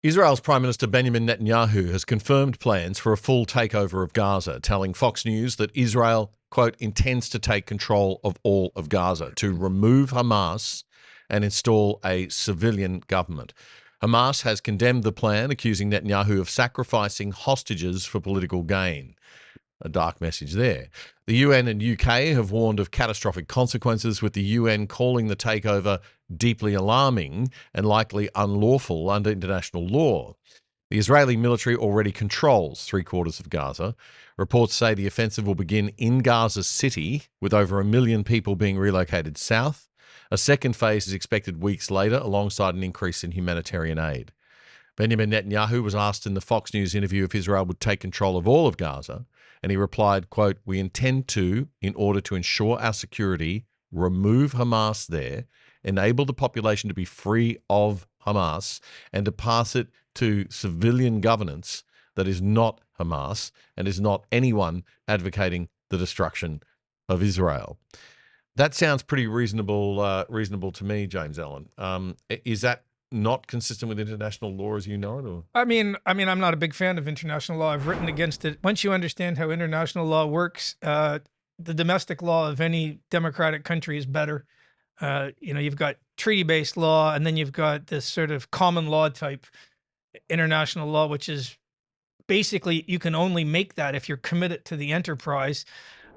Israel's Prime Minister Benjamin Netanyahu has confirmed plans for a full takeover of Gaza, telling Fox News that Israel, quote, intends to take control of all of Gaza, to remove Hamas and install a civilian government. Hamas has condemned the plan, accusing Netanyahu of sacrificing hostages for political gain. A dark message there. The UN and UK have warned of catastrophic consequences, with the UN calling the takeover deeply alarming and likely unlawful under international law. The Israeli military already controls 3/4 of Gaza. Reports say the offensive will begin in Gaza City, with over 1 million people being relocated south. A second phase is expected weeks later, alongside an increase in humanitarian aid. Benjamin Netanyahu was asked in the Fox News interview if Israel would take control of all of Gaza, and he replied, quote, "We intend to, in order to ensure our security, remove Hamas there, enable the population to be free of Hamas, and to pass it to civilian governance that is not Hamas and is not anyone advocating the destruction of Israel." That sounds pretty reasonable to me, James Allan. Is that not consistent with international law as you know it? Or? I mean, I'm not a big fan of international law. I've written against it. Once you understand how international law works, the domestic law of any democratic country is better. You've got treaty-based law, and then you've got this sort of common law type international law, which is basically you can only make that if you're committed to the enterprise.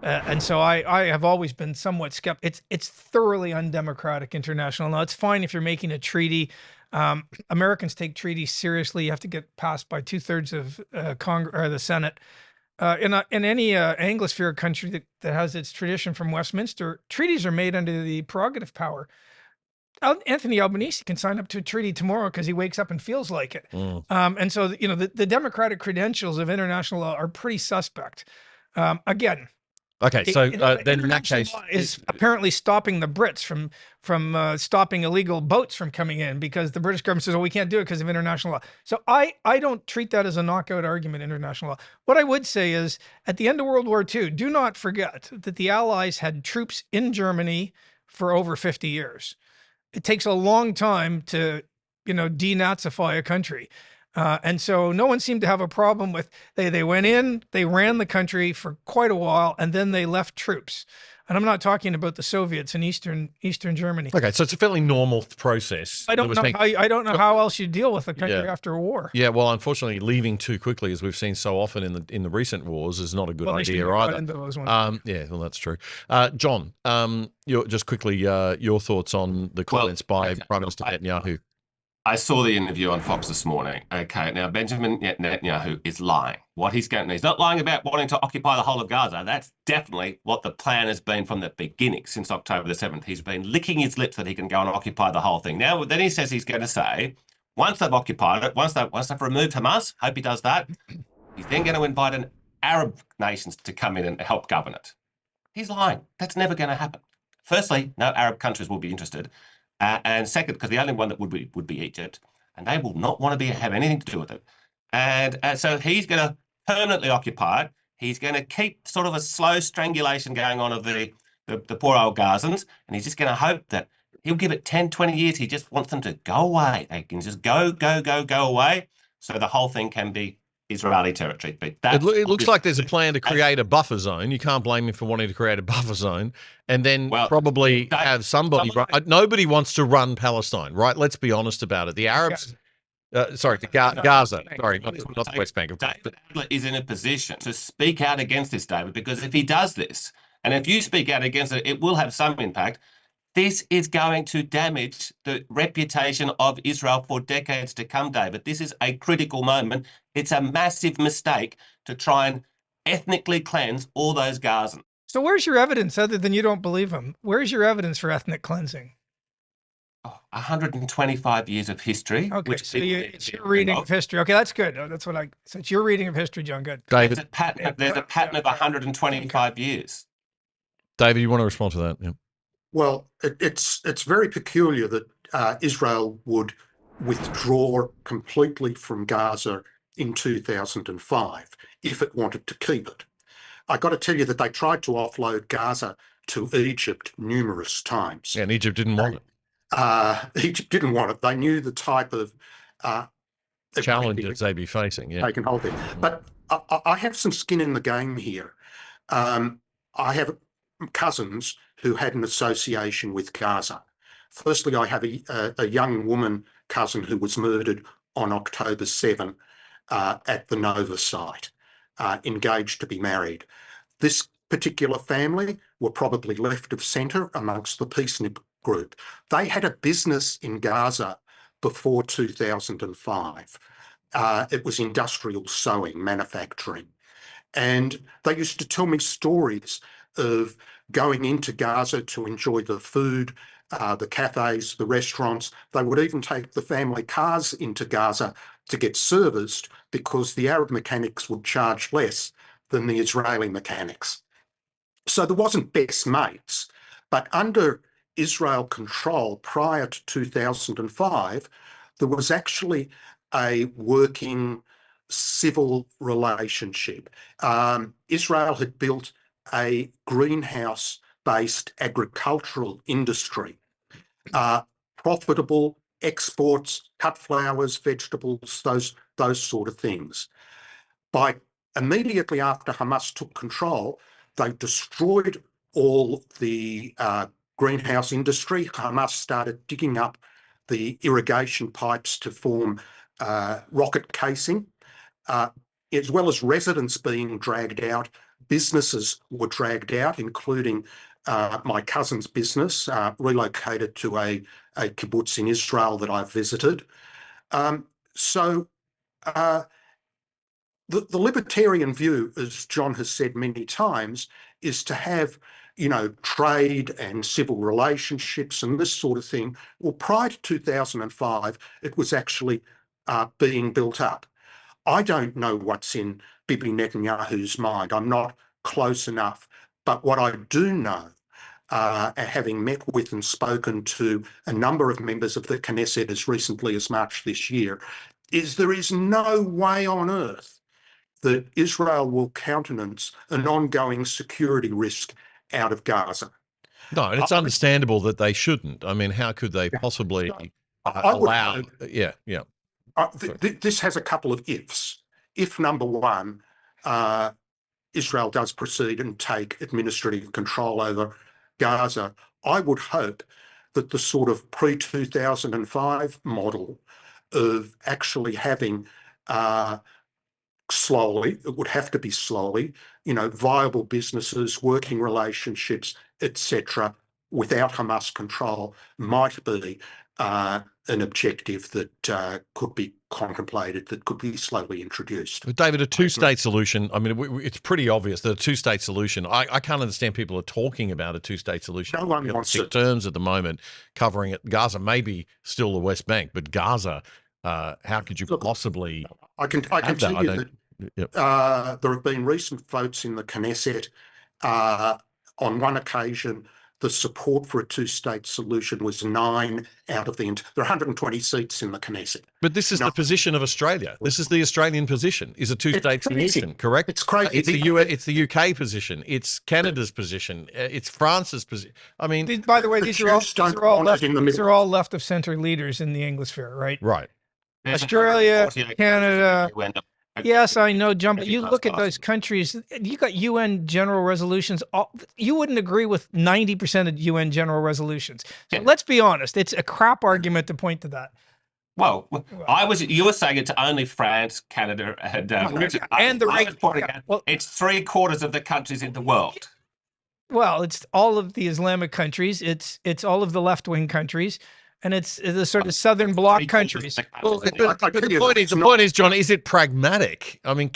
And so I have always been somewhat skeptical. It's thoroughly undemocratic international law. It's fine if you're making a treaty. Americans take treaties seriously. You have to get passed by 2/3 of Congress or the Senate. In any Anglosphere country that has its tradition from Westminster, treaties are made under the prerogative power. Anthony Albanese can sign up to a treaty tomorrow because he wakes up and feels like it. And so, the democratic credentials of international law are pretty suspect. Again. Okay, so then in that case, is apparently stopping the Brits from stopping illegal boats from coming in, because the British government says, "Oh, we can't do it because of international law." So I don't treat that as a knockout argument, international law. What I would say is, at the end of World War II, do not forget that the Allies had troops in Germany for over 50 years. It takes a long time to, denazify a country. And so no one seemed to have a problem with, they went in, they ran the country for quite a while, and then they left troops. And I'm not talking about the Soviets in Eastern Germany. Okay, so it's a fairly normal process. I don't know how else you deal with a country after a war. Yeah, well, unfortunately, leaving too quickly, as we've seen so often in the recent wars, is not a good idea either. Yeah, well, that's true. John, just quickly, your thoughts on the comments by Prime Minister Netanyahu. I saw the interview on Fox this morning. Okay, now Benjamin Netanyahu is lying. He's not lying about wanting to occupy the whole of Gaza. That's definitely what the plan has been from the beginning, since October the 7th. He's been licking his lips that he can go and occupy the whole thing. Now, then he says he's going to say, once they've occupied it, once they've removed Hamas, hope he does that, he's then going to invite an Arab nations to come in and help govern it. He's lying. That's never going to happen. Firstly, no Arab countries will be interested. And second, because the only one that would be Egypt, and they will not want to have anything to do with it. And so he's going to permanently occupy it. He's going to keep sort of a slow strangulation going on of the poor old Gazans, and he's just going to hope that he'll give it 10, 20 years. He just wants them to go away. They can just go away, so the whole thing can be Israeli territory. But it looks like there's a plan to create a buffer zone. You can't blame him for wanting to create a buffer zone, and then probably have somebody run. Nobody wants to run Palestine, right? Let's be honest about it. The Arabs, Gaza. Sorry, not the West Bank. David Adler is in a position to speak out against this, David, because if he does this, and if you speak out against it, it will have some impact. This is going to damage the reputation of Israel for decades to come, David. This is a critical moment. It's a massive mistake to try and ethnically cleanse all those Gazans. So where's your evidence, other than you don't believe him? Where's your evidence for ethnic cleansing? 125 years of history. Okay, so it's your reading of history. Okay, that's good. So it's your reading of history, John. Good. David, there's a pattern of 125 years. David, you want to respond to that? Yeah. Well, it's very peculiar that Israel would withdraw completely from Gaza in 2005 if it wanted to keep it. I got to tell you that they tried to offload Gaza to Egypt numerous times. Yeah, and Egypt didn't want it. Egypt didn't want it. They knew the type of challenges they be facing. Yeah. Taken hold there. But I have some skin in the game here. I have cousins who had an association with Gaza. Firstly, I have a young woman cousin who was murdered on October 7 at the Nova site, engaged to be married. This particular family were probably left of centre amongst the peacenik group. They had a business in Gaza before 2005. It was industrial sewing, manufacturing. And they used to tell me stories of going into Gaza to enjoy the food, the cafes, the restaurants. They would even take the family cars into Gaza to get serviced because the Arab mechanics would charge less than the Israeli mechanics. So there wasn't best mates, but under Israel control prior to 2005, there was actually a working civil relationship. Israel had built a greenhouse-based agricultural industry, profitable exports, cut flowers, vegetables, those sort of things. Immediately after Hamas took control, they destroyed all the greenhouse industry. Hamas started digging up the irrigation pipes to form rocket casing. As well as residents being dragged out, businesses were dragged out, including my cousin's business, relocated to a kibbutz in Israel that I visited. The libertarian view, as John has said many times, is to have, trade and civil relationships and this sort of thing. Well, prior to 2005, it was actually being built up. I don't know what's in Bibi Netanyahu's mind. I'm not close enough. But what I do know, having met with and spoken to a number of members of the Knesset as recently as March this year, is there is no way on earth that Israel will countenance an ongoing security risk out of Gaza. No, and it's understandable that they shouldn't. I mean, how could they possibly allow? Yeah. This has a couple of ifs. If number one, Israel does proceed and take administrative control over Gaza, I would hope that the sort of pre-2005 model of actually having slowly, it would have to be slowly, viable businesses, working relationships, etc., without Hamas control might be an objective that could be contemplated, that could be slowly introduced. But David, a two-state solution, I mean, it's pretty obvious that a two-state solution, I can't understand people are talking about a two-state solution. No one wants it. Terms at the moment covering it. Gaza may be still the West Bank, but Gaza, how could you possibly I can tell you that there have been recent votes in the Knesset. On one occasion, the support for a two-state solution was 9 out of the... There are 120 seats in the Knesset. But this is the position of Australia. This is the Australian position, is a two-state solution, correct? It's crazy. It's the UK position. It's Canada's position. It's France's position. I mean... By the way, these are all left of centre leaders in the Anglosphere, right? Right. Australia, Canada... Yes, I know, John, but you look at those countries, you got UN general resolutions. You wouldn't agree with 90% of UN general resolutions. So let's be honest. It's a crap argument to point to that. Well, you were saying it's only France, Canada, and the right. Well, it's 3/4 of the countries in the world. Well, it's all of the Islamic countries. It's all of the left-wing countries. And it's the sort of southern bloc countries. Well, the point is, John, is it pragmatic? I mean,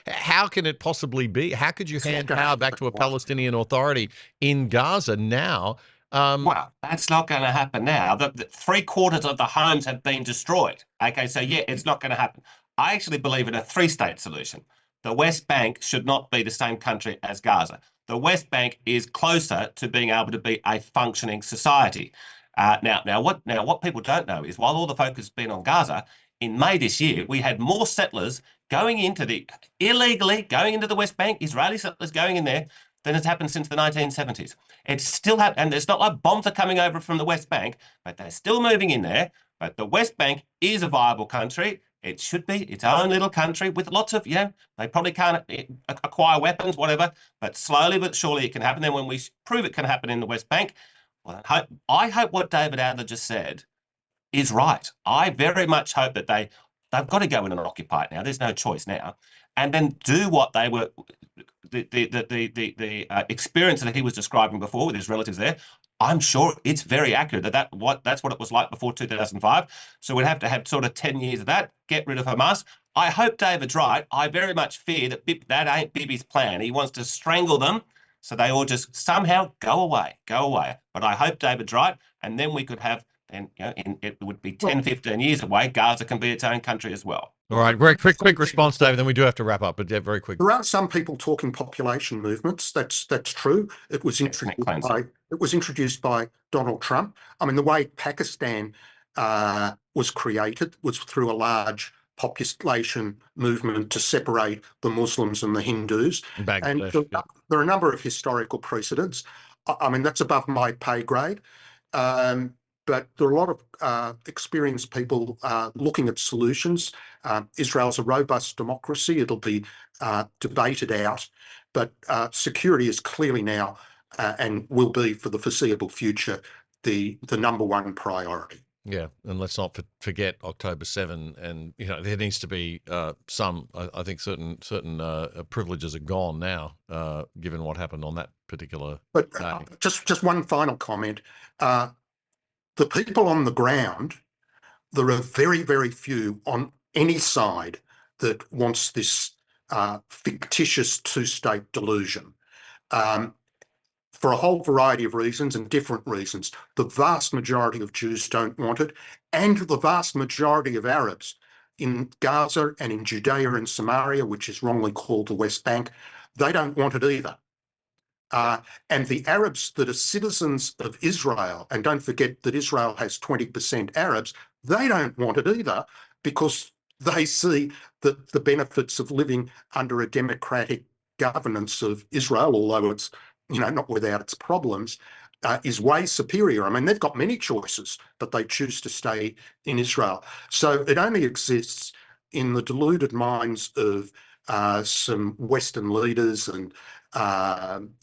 how can it possibly be? How could you hand power back to a Palestinian Authority in Gaza now? Well, that's not going to happen now. The 3/4 of the homes have been destroyed. Okay, so yeah, it's not going to happen. I actually believe in a 3-state solution. The West Bank should not be the same country as Gaza. The West Bank is closer to being able to be a functioning society. Now, what people don't know is while all the focus has been on Gaza, in May this year, we had more settlers illegally going into the West Bank, Israeli settlers going in there, than has happened since the 1970s. It's still happening, and it's not like bombs are coming over from the West Bank, but they're still moving in there. But the West Bank is a viable country. It should be its own little country with lots of, they probably can't acquire weapons, whatever, but slowly but surely it can happen. Then when we prove it can happen in the West Bank, well, I hope what David Adler just said is right. I very much hope that they've got to go in and occupy it now. There's no choice now. And then do what they were, the experience that he was describing before with his relatives there. I'm sure it's very accurate that's what it was like before 2005. So we'd have to have sort of 10 years of that, get rid of Hamas. I hope David's right. I very much fear that that ain't Bibi's plan. He wants to strangle them so they all just somehow go away. But I hope David's right. And then we could have, and it would be 10, 15 years away. Gaza can be its own country as well. All right, very quick response, David. Then we do have to wrap up, but very quick. There are some people talking population movements. That's true. It was introduced by Donald Trump. I mean, the way Pakistan was created was through a large population movement to separate the Muslims and the Hindus. And there are a number of historical precedents. I mean, that's above my pay grade. But there are a lot of experienced people looking at solutions. Israel's a robust democracy. It'll be debated out. But security is clearly now and will be for the foreseeable future the number one priority. Yeah, and let's not forget October 7, and there needs to be some. I think certain privileges are gone now, given what happened on that particular. But just one final comment. The people on the ground, there are very, very few on any side that wants this fictitious two-state delusion. For a whole variety of reasons and different reasons, the vast majority of Jews don't want it, and the vast majority of Arabs in Gaza and in Judea and Samaria, which is wrongly called the West Bank, they don't want it either. And the Arabs that are citizens of Israel, and don't forget that Israel has 20% Arabs, they don't want it either because they see that the benefits of living under a democratic governance of Israel, although it's not without its problems, is way superior. I mean, they've got many choices, but they choose to stay in Israel. So it only exists in the deluded minds of some Western leaders and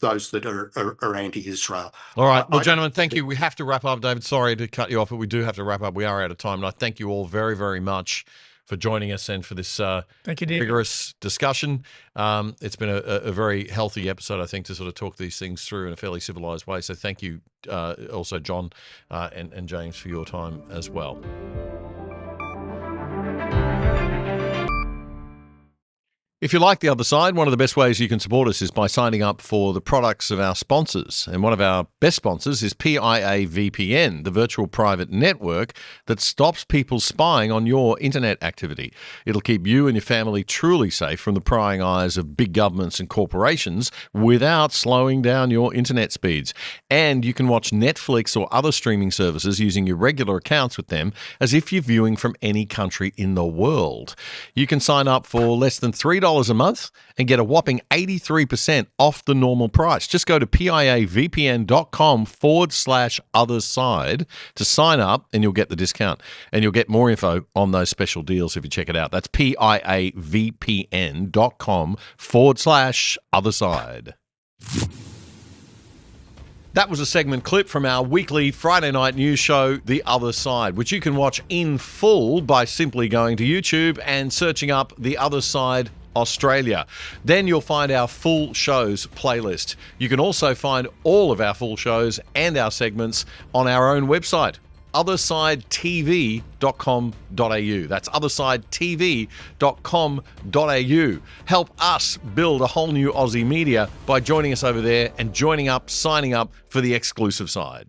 those that are anti-Israel. All right. Well, gentlemen, thank you. We have to wrap up. David, sorry to cut you off, but we do have to wrap up. We are out of time. And I thank you all very, very much for joining us and for this vigorous discussion. It's been a very healthy episode, I think, to sort of talk these things through in a fairly civilized way. So thank you also, John and James, for your time as well. If you like The Other Side, one of the best ways you can support us is by signing up for the products of our sponsors. And one of our best sponsors is PIA VPN, the virtual private network that stops people spying on your internet activity. It'll keep you and your family truly safe from the prying eyes of big governments and corporations without slowing down your internet speeds. And you can watch Netflix or other streaming services using your regular accounts with them as if you're viewing from any country in the world. You can sign up for less than $3 a month and get a whopping 83% off the normal price. Just go to piavpn.com/otherside to sign up and you'll get the discount. And you'll get more info on those special deals if you check it out. That's piavpn.com/otherside. That was a segment clip from our weekly Friday night news show, The Other Side, which you can watch in full by simply going to YouTube and searching up The Other Side Australia. Then you'll find our full shows playlist. You can also find all of our full shows and our segments on our own website, othersidetv.com.au. That's othersidetv.com.au. Help us build a whole new Aussie media by joining us over there and signing up for the exclusive side.